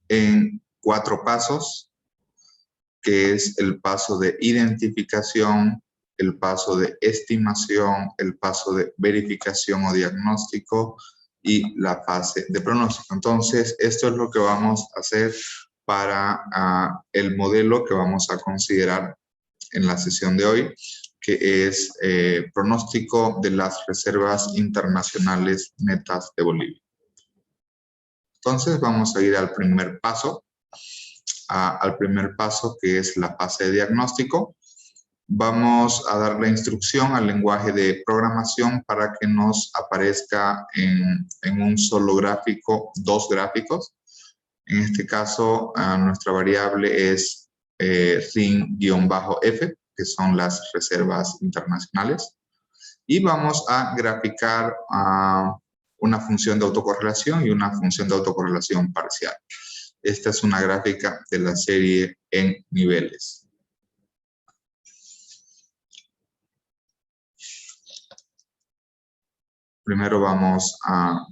en 4 pasos, que es el paso de identificación, el paso de estimación, el paso de verificación o diagnóstico y la fase de pronóstico. Entonces, esto es lo que vamos a hacer para el modelo que vamos a considerar en la sesión de hoy, que es pronóstico de las reservas internacionales netas de Bolivia. Entonces, vamos a ir al primer paso. Al primer paso, que es la fase de diagnóstico. Vamos a dar la instrucción al lenguaje de programación para que nos aparezca en un solo gráfico 2 gráficos. En este caso, nuestra variable es RIN-F, que son las reservas internacionales. Y vamos a graficar una función de autocorrelación y una función de autocorrelación parcial. Esta es una gráfica de la serie en niveles. Primero vamos a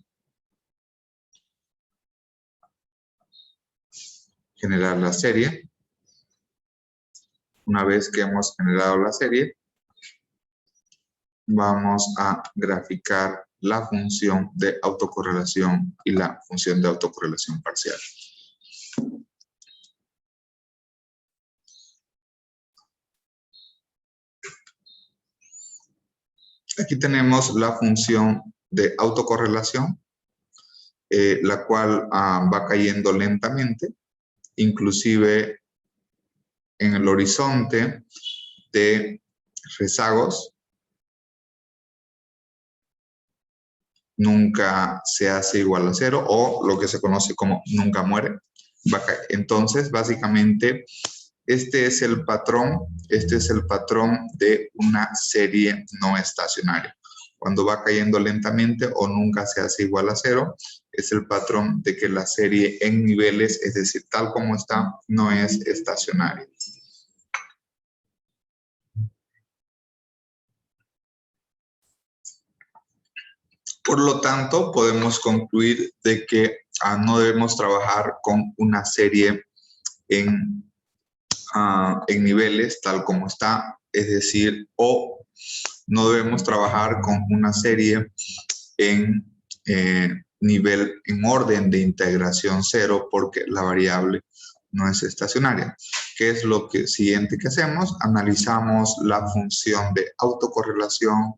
generar la serie. Una vez que hemos generado la serie, vamos a graficar la función de autocorrelación y la función de autocorrelación parcial. Aquí tenemos la función de autocorrelación, la cual va cayendo lentamente, inclusive en el horizonte de rezagos. Nunca se hace igual a 0, o lo que se conoce como nunca muere. Entonces, básicamente, este es el patrón de una serie no estacionaria. Cuando va cayendo lentamente o nunca se hace igual a 0, es el patrón de que la serie en niveles, es decir, tal como está, no es estacionaria. Por lo tanto, podemos concluir de que no debemos trabajar con una serie en niveles tal como está, es decir, o no debemos trabajar con una serie en nivel en orden de integración 0 porque la variable no es estacionaria. ¿Qué es lo siguiente que hacemos? Analizamos la función de autocorrelación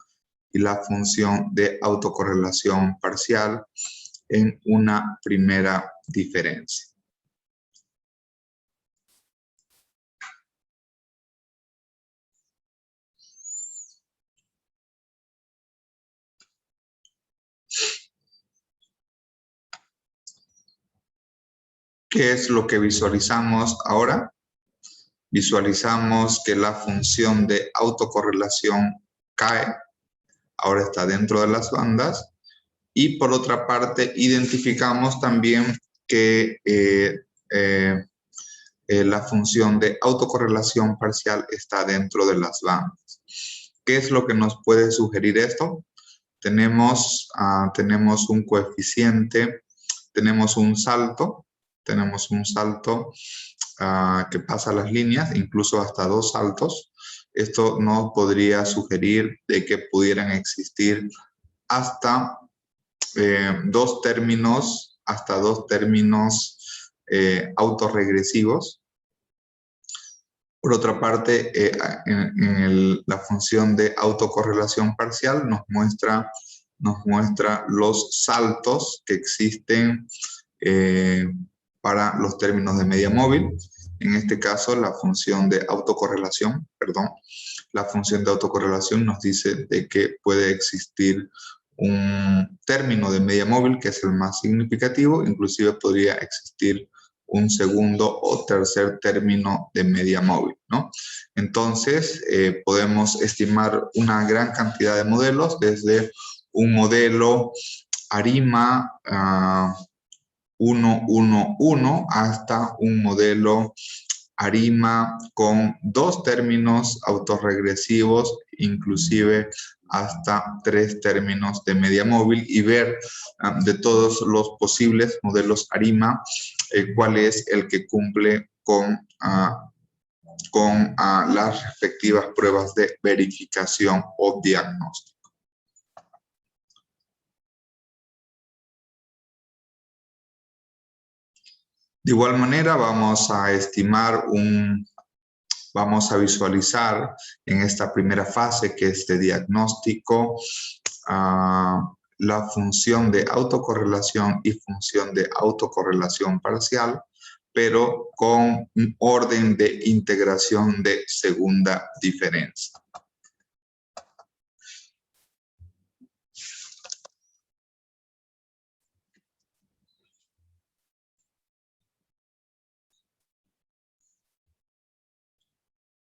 y la función de autocorrelación parcial en una primera diferencia. ¿Qué es lo que visualizamos ahora? Visualizamos que la función de autocorrelación cae, ahora está dentro de las bandas, y por otra parte identificamos también que la función de autocorrelación parcial está dentro de las bandas. ¿Qué es lo que nos puede sugerir esto? Tenemos un coeficiente, tenemos un salto que pasa las líneas, incluso hasta 2 saltos. Esto nos podría sugerir de que pudieran existir hasta 2 términos autorregresivos. Por otra parte, la función de autocorrelación parcial nos muestra los saltos que existen para los términos de media móvil. En este caso, la función de autocorrelación nos dice de que puede existir un término de media móvil que es el más significativo, inclusive podría existir un segundo o tercer término de media móvil, ¿no? Entonces, podemos estimar una gran cantidad de modelos, desde un modelo ARIMA 111 hasta un modelo ARIMA con 2 términos autorregresivos, inclusive hasta 3 términos de media móvil y ver de todos los posibles modelos ARIMA cuál es el que cumple con las respectivas pruebas de verificación o diagnóstico. De igual manera vamos a estimar vamos a visualizar en esta primera fase que es de diagnóstico la función de autocorrelación y función de autocorrelación parcial, pero con un orden de integración de segunda diferencia.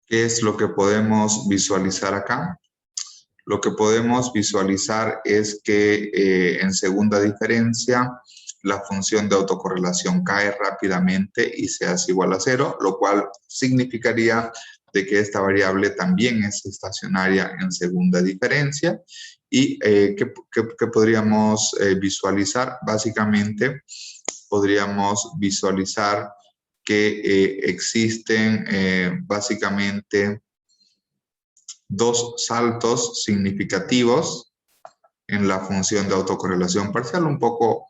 ¿Qué es lo que podemos visualizar acá? Lo que podemos visualizar es que en segunda diferencia la función de autocorrelación cae rápidamente y se hace igual a 0, lo cual significaría de que esta variable también es estacionaria en segunda diferencia. ¿Y qué podríamos visualizar? Básicamente podríamos visualizar que existen básicamente 2 saltos significativos en la función de autocorrelación parcial, un poco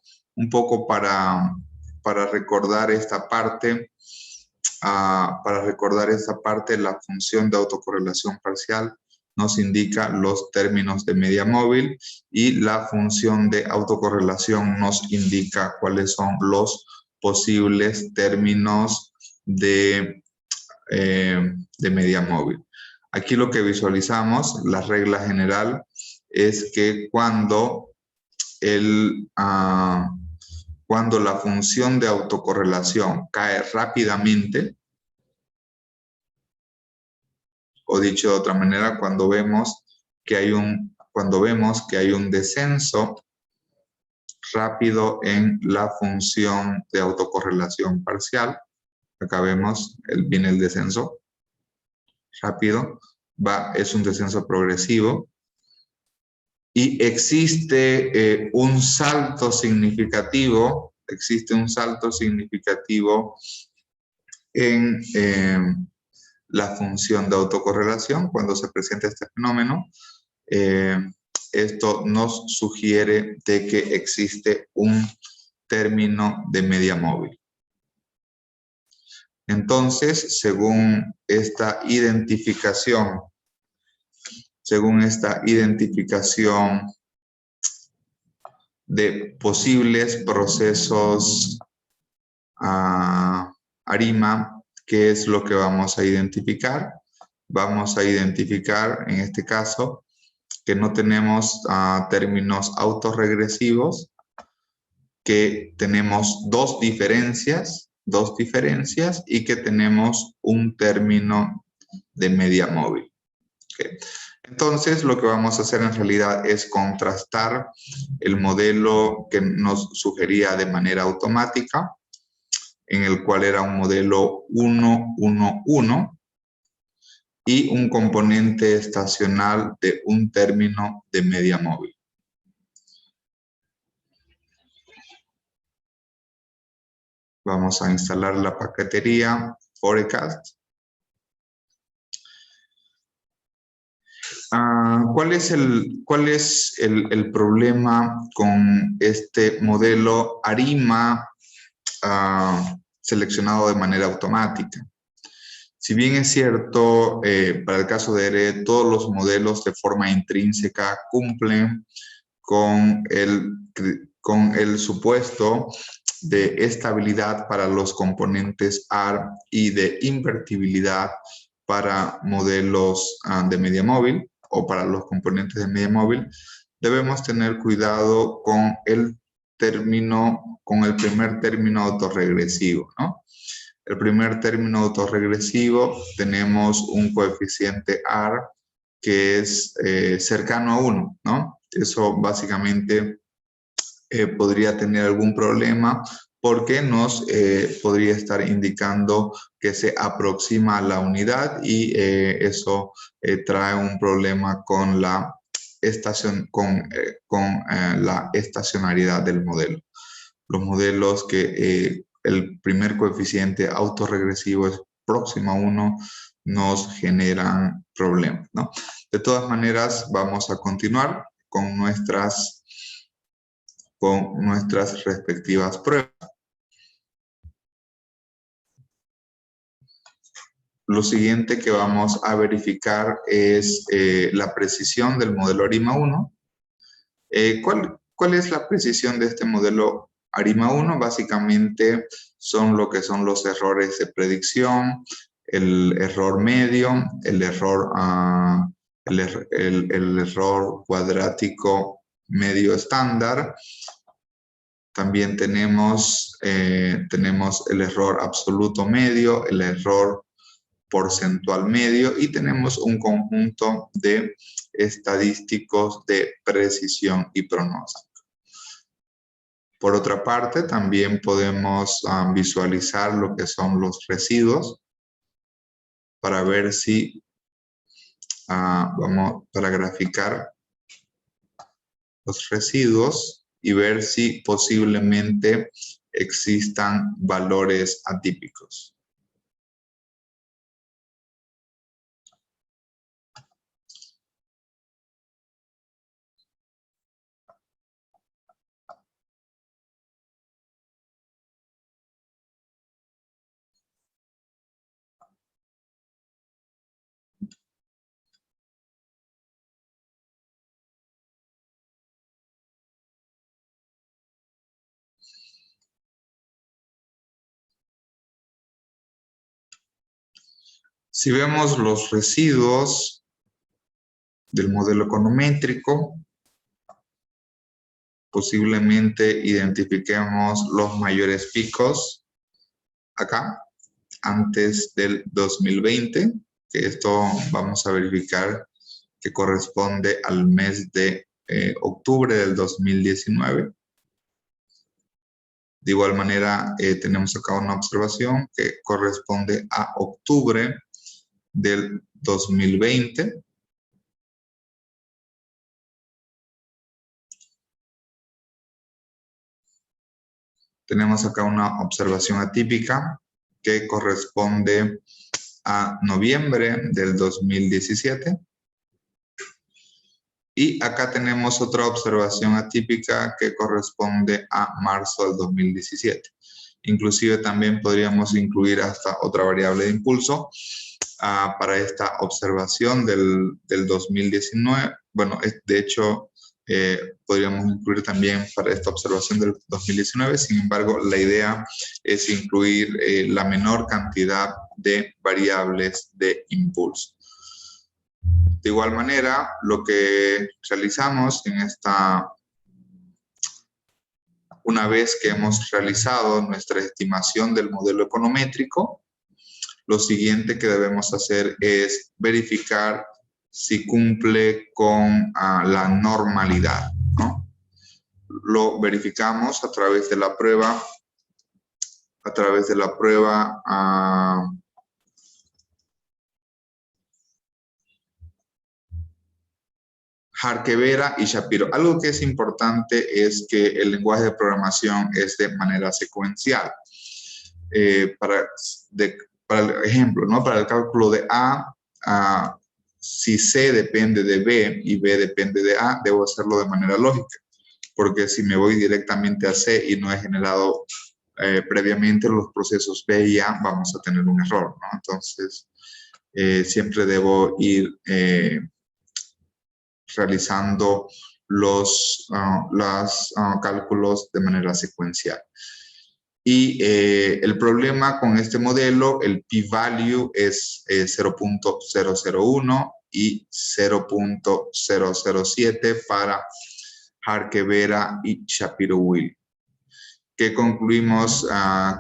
para recordar esta parte. La función de autocorrelación parcial nos indica los términos de media móvil y la función de autocorrelación nos indica cuáles son los posibles términos de media móvil. Aquí lo que visualizamos, la regla general, es que cuando la función de autocorrelación cae rápidamente, o dicho de otra manera, cuando vemos que hay un descenso rápido en la función de autocorrelación parcial, acá vemos, viene el descenso rápido, es un descenso progresivo, y existe un salto significativo, en la función de autocorrelación cuando se presenta este fenómeno. Esto nos sugiere de que existe un término de media móvil. Entonces, según esta identificación de posibles procesos ARIMA, ¿qué es lo que vamos a identificar? Vamos a identificar, en este caso, que no tenemos términos autorregresivos, que tenemos dos diferencias y que tenemos un término de media móvil. ¿Okay? Entonces, lo que vamos a hacer en realidad es contrastar el modelo que nos sugería de manera automática, en el cual era un modelo 1-1-1 y un componente estacional de un término de media móvil. Vamos a instalar la paquetería Forecast. ¿Cuál es el problema con este modelo ARIMA seleccionado de manera automática? Si bien es cierto, para el caso de ERE, todos los modelos de forma intrínseca cumplen con el supuesto de estabilidad para los componentes AR y de invertibilidad para modelos de media móvil o para los componentes de media móvil, debemos tener cuidado con el primer término autorregresivo, ¿no? El primer término autorregresivo tenemos un coeficiente R que es cercano a 1, ¿no? Eso básicamente podría tener algún problema porque nos podría estar indicando que se aproxima a la unidad y eso trae un problema con la la estacionariedad del modelo. Los modelos que el primer coeficiente autorregresivo es próximo a 1 nos generan problemas, ¿no? De todas maneras, vamos a continuar con nuestras respectivas pruebas. Lo siguiente que vamos a verificar es la precisión del modelo ARIMA 1. ¿Cuál es la precisión de este modelo ARIMA 1? Básicamente son lo que son los errores de predicción, el error medio, el error cuadrático medio estándar. También tenemos el error absoluto medio, el error porcentual medio y tenemos un conjunto de estadísticos de precisión y pronóstico. Por otra parte, también podemos visualizar lo que son los residuos para ver si para graficar los residuos y ver si posiblemente existan valores atípicos. Si vemos los residuos del modelo econométrico, posiblemente identifiquemos los mayores picos acá, antes del 2020, que esto vamos a verificar que corresponde al mes de octubre del 2019. De igual manera, tenemos acá una observación que corresponde a octubre del 2020. Tenemos acá una observación atípica que corresponde a noviembre del 2017. Y acá tenemos otra observación atípica que corresponde a marzo del 2017. Inclusive también podríamos incluir hasta otra variable de impulso para esta observación del 2019. Bueno, de hecho, podríamos incluir también para esta observación del 2019. Sin embargo, la idea es incluir la menor cantidad de variables de impulso. De igual manera, lo que realizamos una vez que hemos realizado nuestra estimación del modelo econométrico, lo siguiente que debemos hacer es verificar si cumple con la normalidad, ¿no? Lo verificamos a través de la prueba, Harkevera y Shapiro. Algo que es importante es que el lenguaje de programación es de manera secuencial. Para el ejemplo, ¿no? Para el cálculo de A, si C depende de B y B depende de A, debo hacerlo de manera lógica. Porque si me voy directamente a C y no he generado previamente los procesos B y A, vamos a tener un error, ¿no? Entonces, siempre debo ir realizando los cálculos de manera secuencial. Y el problema con este modelo, el p-value es 0.001 y 0.007 para Harkevera y Shapiro-Wilk. ¿Qué concluimos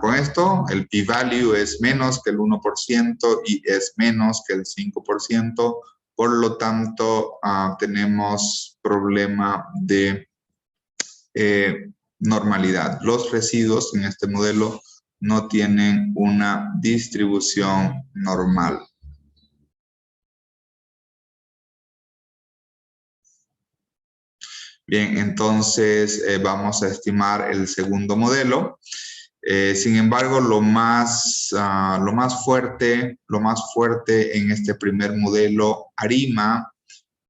con esto? El p-value es menos que el 1% y es menos que el 5%. Por lo tanto, tenemos problema de normalidad. Los residuos en este modelo no tienen una distribución normal. Bien, entonces vamos a estimar el segundo modelo. Sin embargo, lo más fuerte en este primer modelo ARIMA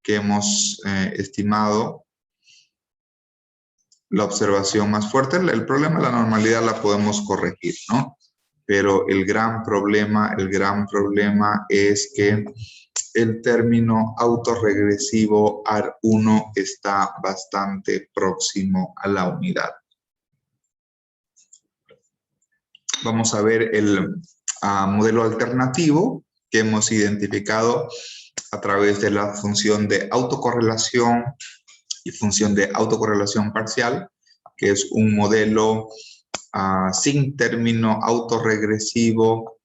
que hemos estimado, la observación más fuerte, el problema de la normalidad la podemos corregir, ¿no? Pero el gran problema es que el término autorregresivo AR1 está bastante próximo a la unidad. Vamos a ver el modelo alternativo que hemos identificado a través de la función de autocorrelación y función de autocorrelación parcial, que es un modelo sin término autorregresivo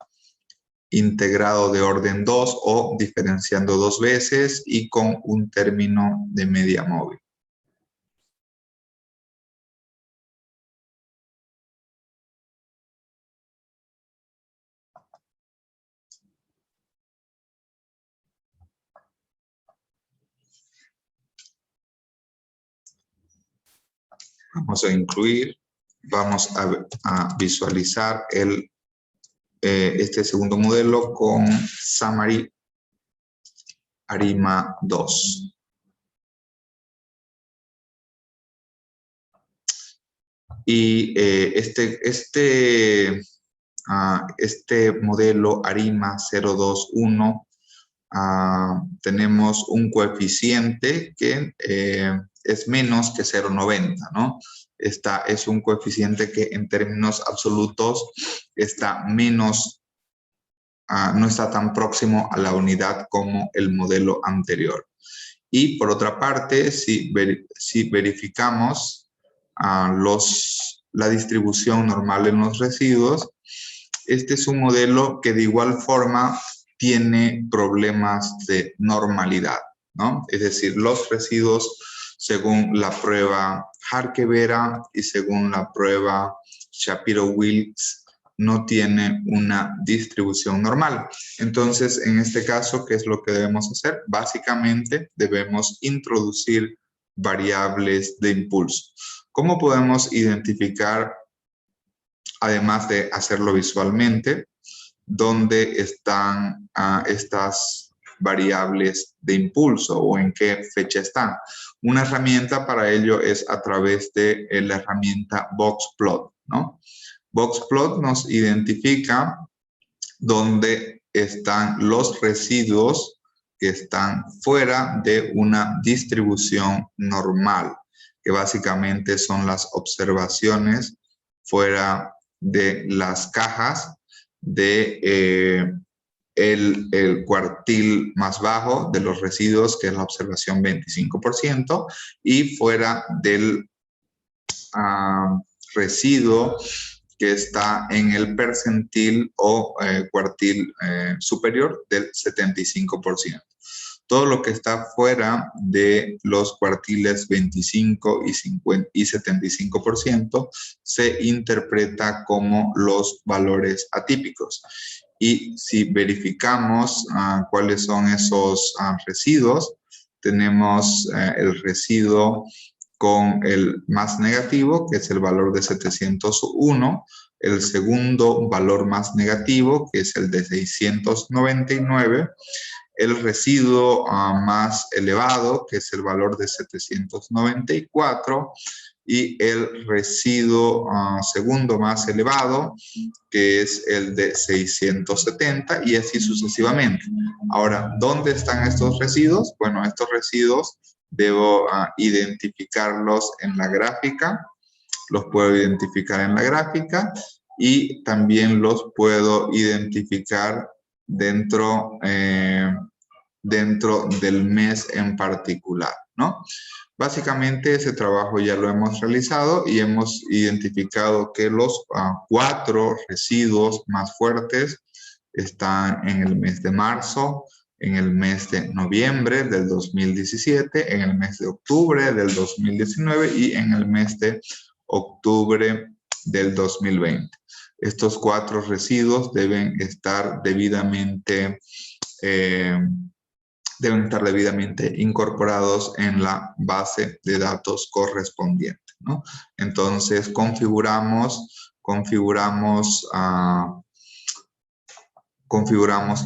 integrado de orden 2 o diferenciando 2 veces y con un término de media móvil. Vamos a incluir, vamos a visualizar este segundo modelo con Summary ARIMA 2. Y este modelo ARIMA 021 tenemos un coeficiente que es menos que 0,90, ¿no? Es un coeficiente que en términos absolutos está menos, no está tan próximo a la unidad como el modelo anterior. Y por otra parte, si verificamos la distribución normal en los residuos, este es un modelo que de igual forma tiene problemas de normalidad, ¿no? Es decir, los residuos, según la prueba Harke-Vera y según la prueba Shapiro-Wilks, no tiene una distribución normal. Entonces, en este caso, ¿qué es lo que debemos hacer? Básicamente, debemos introducir variables de impulso. ¿Cómo podemos identificar, además de hacerlo visualmente, dónde están estas variables de impulso o en qué fecha están? Una herramienta para ello es a través de la herramienta Boxplot, ¿no? Boxplot nos identifica dónde están los residuos que están fuera de una distribución normal, que básicamente son las observaciones fuera de las cajas de el cuartil más bajo de los residuos, que es la observación 25%, y fuera del residuo que está en el percentil o cuartil superior del 75%. Todo lo que está fuera de los cuartiles 25 y 50 y 75% se interpreta como los valores atípicos. Y si verificamos cuáles son esos residuos, tenemos el residuo con el más negativo, que es el valor de 701, el segundo valor más negativo, que es el de 699, el residuo más elevado, que es el valor de 794, y el residuo segundo más elevado, que es el de 670, y así sucesivamente. Ahora, ¿dónde están estos residuos? Bueno, estos residuos debo identificarlos en la gráfica, los puedo identificar en la gráfica y también los puedo identificar dentro del mes en particular, ¿no? Básicamente ese trabajo ya lo hemos realizado y hemos identificado que los 4 residuos más fuertes están en el mes de marzo, en el mes de noviembre del 2017, en el mes de octubre del 2019 y en el mes de octubre del 2020. Estos 4 residuos deben estar debidamente deben estar debidamente incorporados en la base de datos correspondiente, ¿no? Entonces, configuramos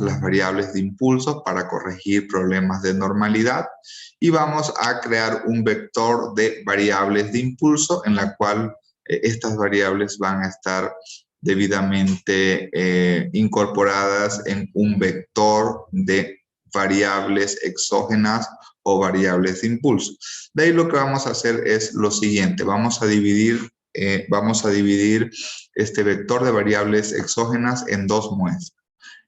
las variables de impulso para corregir problemas de normalidad y vamos a crear un vector de variables de impulso en la cual estas variables van a estar debidamente incorporadas en un vector de variables exógenas o variables de impulso. De ahí lo que vamos a hacer es lo siguiente, vamos a dividir este vector de variables exógenas en dos muestras.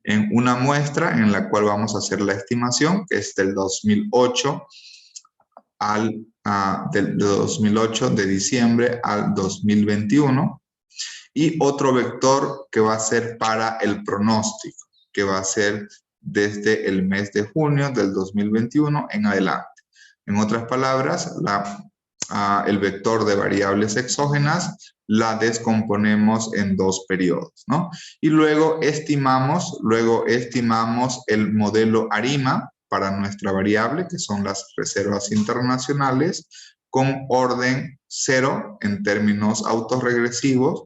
En una muestra en la cual vamos a hacer la estimación, que es del 2008 de diciembre al 2021, y otro vector que va a ser para el pronóstico, que va a ser desde el mes de junio del 2021 en adelante. En otras palabras, el vector de variables exógenas la descomponemos en dos periodos, ¿no? Y luego estimamos el modelo ARIMA para nuestra variable, que son las reservas internacionales, con orden 0 en términos autorregresivos,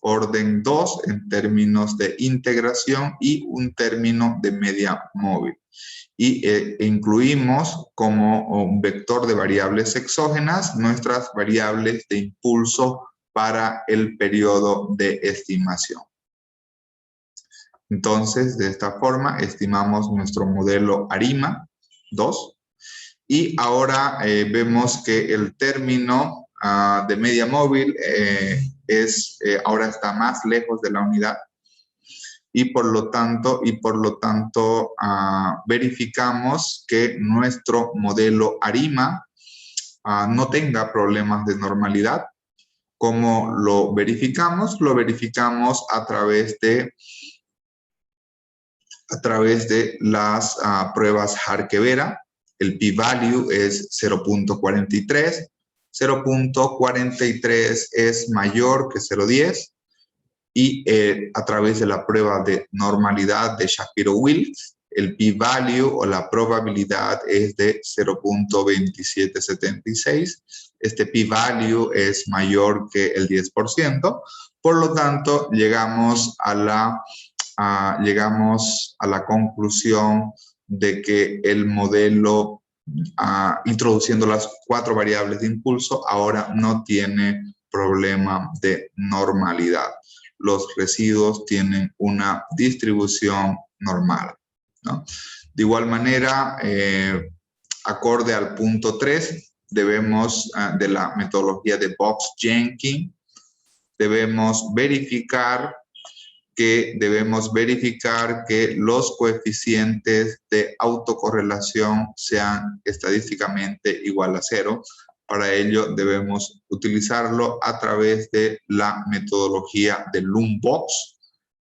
orden 2 en términos de integración y un término de media móvil. Y incluimos como un vector de variables exógenas nuestras variables de impulso para el periodo de estimación. Entonces, de esta forma, estimamos nuestro modelo ARIMA 2. Y ahora vemos que el término de media móvil ahora está más lejos de la unidad. Y por lo tanto verificamos que nuestro modelo ARIMA no tenga problemas de normalidad. ¿Cómo lo verificamos? Lo verificamos a través de las pruebas Harke-Vera. El p-value es 0.43. 0.43 es mayor que 0.10. Y a través de la prueba de normalidad de Shapiro-Wilks, el p-value o la probabilidad es de 0.2776. Este p-value es mayor que el 10%. Por lo tanto, llegamos a la conclusión de que el modelo, introduciendo las 4 variables de impulso, ahora no tiene problema de normalidad. Los residuos tienen una distribución normal, ¿no? De igual manera, acorde al punto 3, debemos, de la metodología de Box-Jenkins, debemos verificar que los coeficientes de autocorrelación sean estadísticamente igual a 0. Para ello debemos utilizarlo a través de la metodología de Loom-Box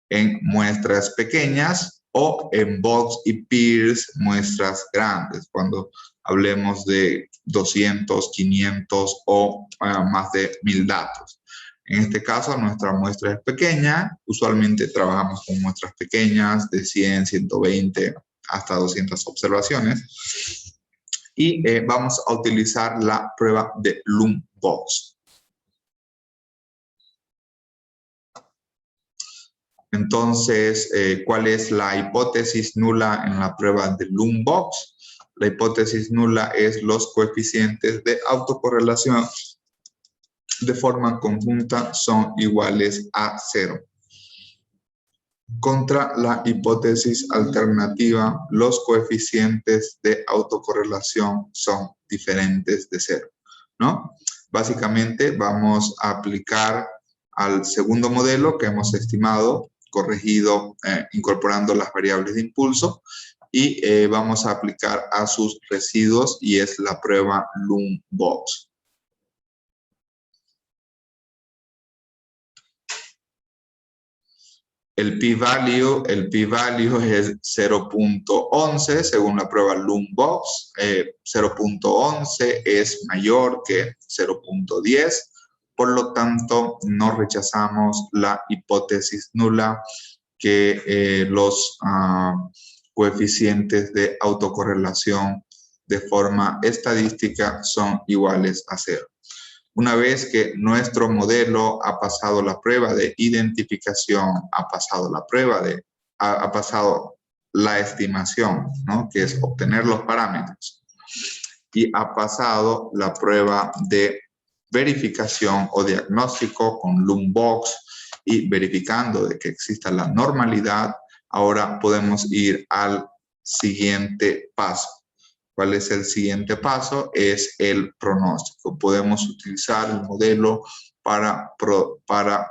en muestras pequeñas o en Box y Peers muestras grandes, cuando hablemos de 200, 500 o más de 1000 datos. En este caso, nuestra muestra es pequeña. Usualmente trabajamos con muestras pequeñas de 100, 120 hasta 200 observaciones. Y vamos a utilizar la prueba de Loom-Box. Entonces, ¿cuál es la hipótesis nula en la prueba de Loom-Box? La hipótesis nula es los coeficientes de autocorrelación de forma conjunta son iguales a 0. Contra la hipótesis alternativa, los coeficientes de autocorrelación son diferentes de 0, ¿no? Básicamente vamos a aplicar al segundo modelo que hemos estimado, corregido, incorporando las variables de impulso, y vamos a aplicar a sus residuos, y es la prueba Loom-Box. El p-value es 0.11 según la prueba Loom-Box. 0.11 es mayor que 0.10. Por lo tanto, no rechazamos la hipótesis nula que los coeficientes de autocorrelación de forma estadística son iguales a 0. Una vez que nuestro modelo ha pasado la prueba de identificación, ha pasado la estimación, ¿no? Que es obtener los parámetros, y ha pasado la prueba de verificación o diagnóstico con Loombox y verificando de que exista la normalidad, ahora podemos ir al siguiente paso. ¿Cuál es el siguiente paso? Es el pronóstico. Podemos utilizar el modelo para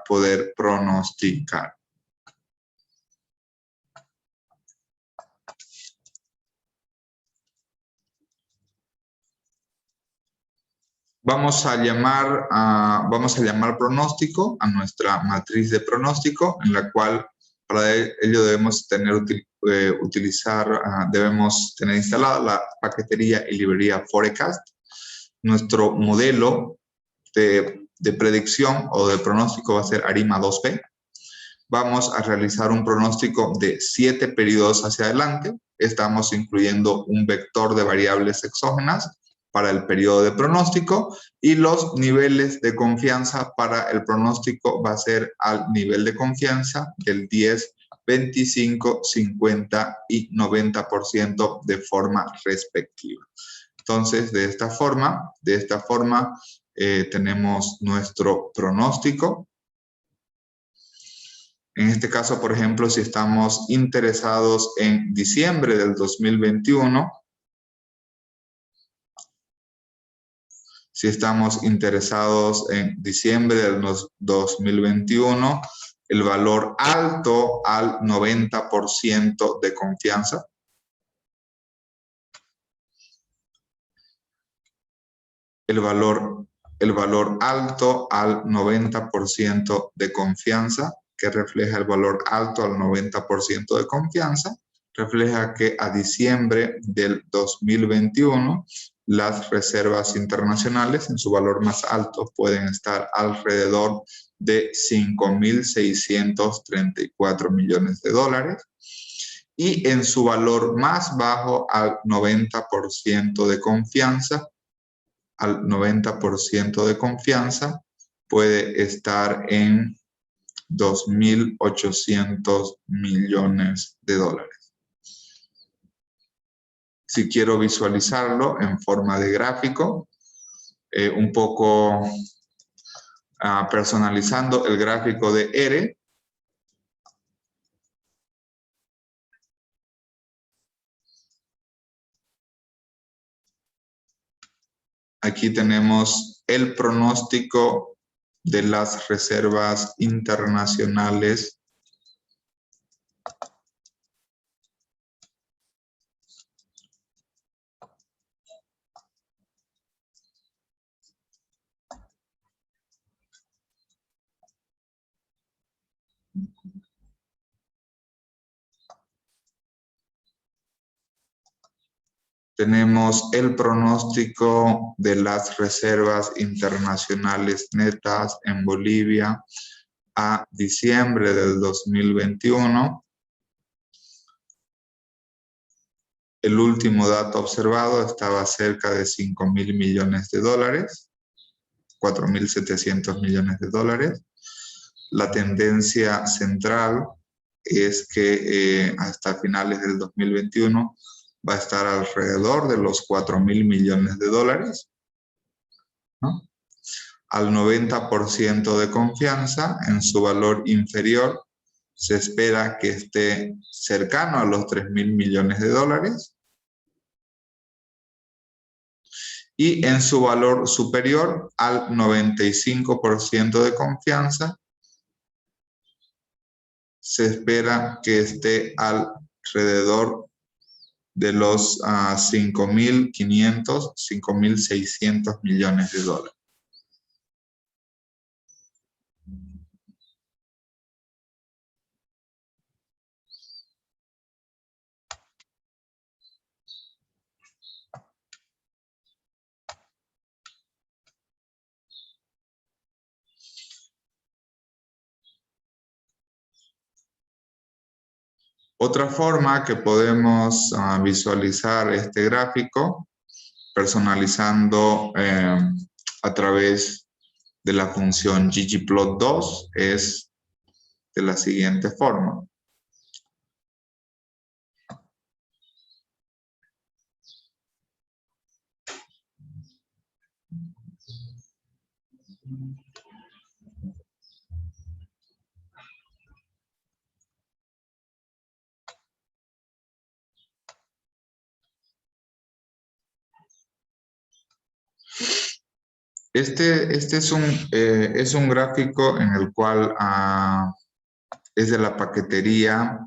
poder pronosticar. Vamos a llamar pronóstico a nuestra matriz de pronóstico, en la cual para ello debemos tener instalada la paquetería y librería Forecast. Nuestro modelo de predicción o de pronóstico va a ser ARIMA 2P. Vamos a realizar un pronóstico de 7 periodos hacia adelante. Estamos incluyendo un vector de variables exógenas para el periodo de pronóstico, y los niveles de confianza para el pronóstico va a ser al nivel de confianza del 10, 25, 50 y 90% de forma respectiva. Entonces, de esta forma tenemos nuestro pronóstico. En este caso, por ejemplo, si estamos interesados en diciembre del 2021, si estamos interesados en diciembre del 2021, el valor alto al 90% de confianza. El valor alto al 90% de confianza, que refleja el valor alto al 90% de confianza, refleja que a diciembre del 2021 las reservas internacionales en su valor más alto pueden estar alrededor de 5.634 millones de dólares, y en su valor más bajo al 90% de confianza, puede estar en 2.800 millones de dólares. Si quiero visualizarlo en forma de gráfico, un poco personalizando el gráfico de R, aquí tenemos el pronóstico de las reservas internacionales tenemos el pronóstico de las reservas internacionales netas en Bolivia a diciembre del 2021. El último dato observado estaba cerca de 5.000 millones de dólares, 4.700 millones de dólares. La tendencia central es que hasta finales del 2021 va a estar alrededor de los 4.000 millones de dólares, ¿no? Al 90% de confianza, en su valor inferior, se espera que esté cercano a los 3.000 millones de dólares. Y en su valor superior, al 95% de confianza, se espera que esté alrededor de los 5.500, 5.600 millones de dólares. Otra forma que podemos visualizar este gráfico, personalizando a través de la función ggplot2, es de la siguiente forma. Este es un gráfico en el cual es de la paquetería,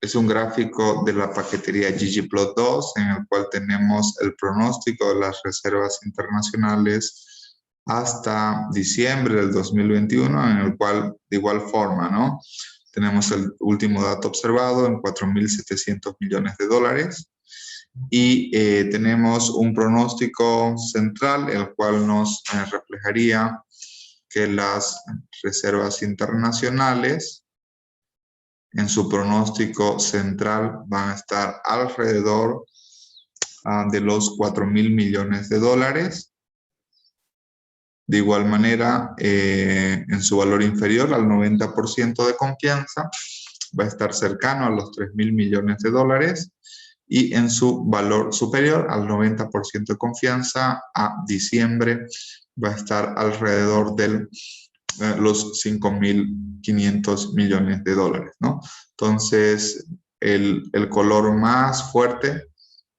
es un gráfico de la paquetería ggplot2 en el cual tenemos el pronóstico de las reservas internacionales hasta diciembre del 2021, en el cual de igual forma, ¿no? Tenemos el último dato observado en 4.700 millones de dólares. Y tenemos un pronóstico central, el cual nos reflejaría que las reservas internacionales en su pronóstico central van a estar alrededor de los 4.000 millones de dólares. De igual manera, en su valor inferior al 90% de confianza, va a estar cercano a los 3.000 millones de dólares. Y en su valor superior al 90% de confianza, a diciembre va a estar alrededor de los 5.500 millones de dólares, ¿no? Entonces, el color más fuerte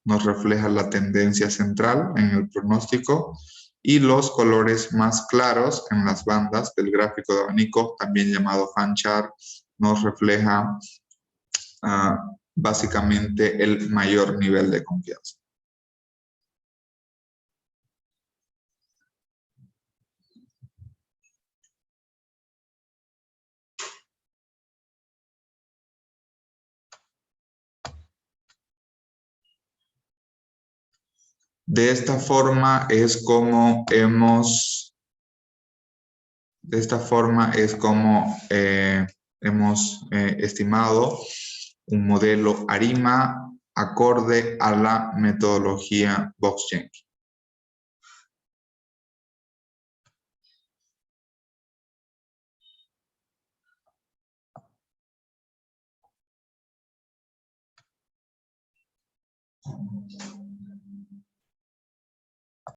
nos refleja la tendencia central en el pronóstico y los colores más claros en las bandas del gráfico de abanico, también llamado fan chart, nos refleja básicamente el mayor nivel de confianza. De esta forma es como hemos estimado un modelo ARIMA acorde a la metodología Box-Jenkins.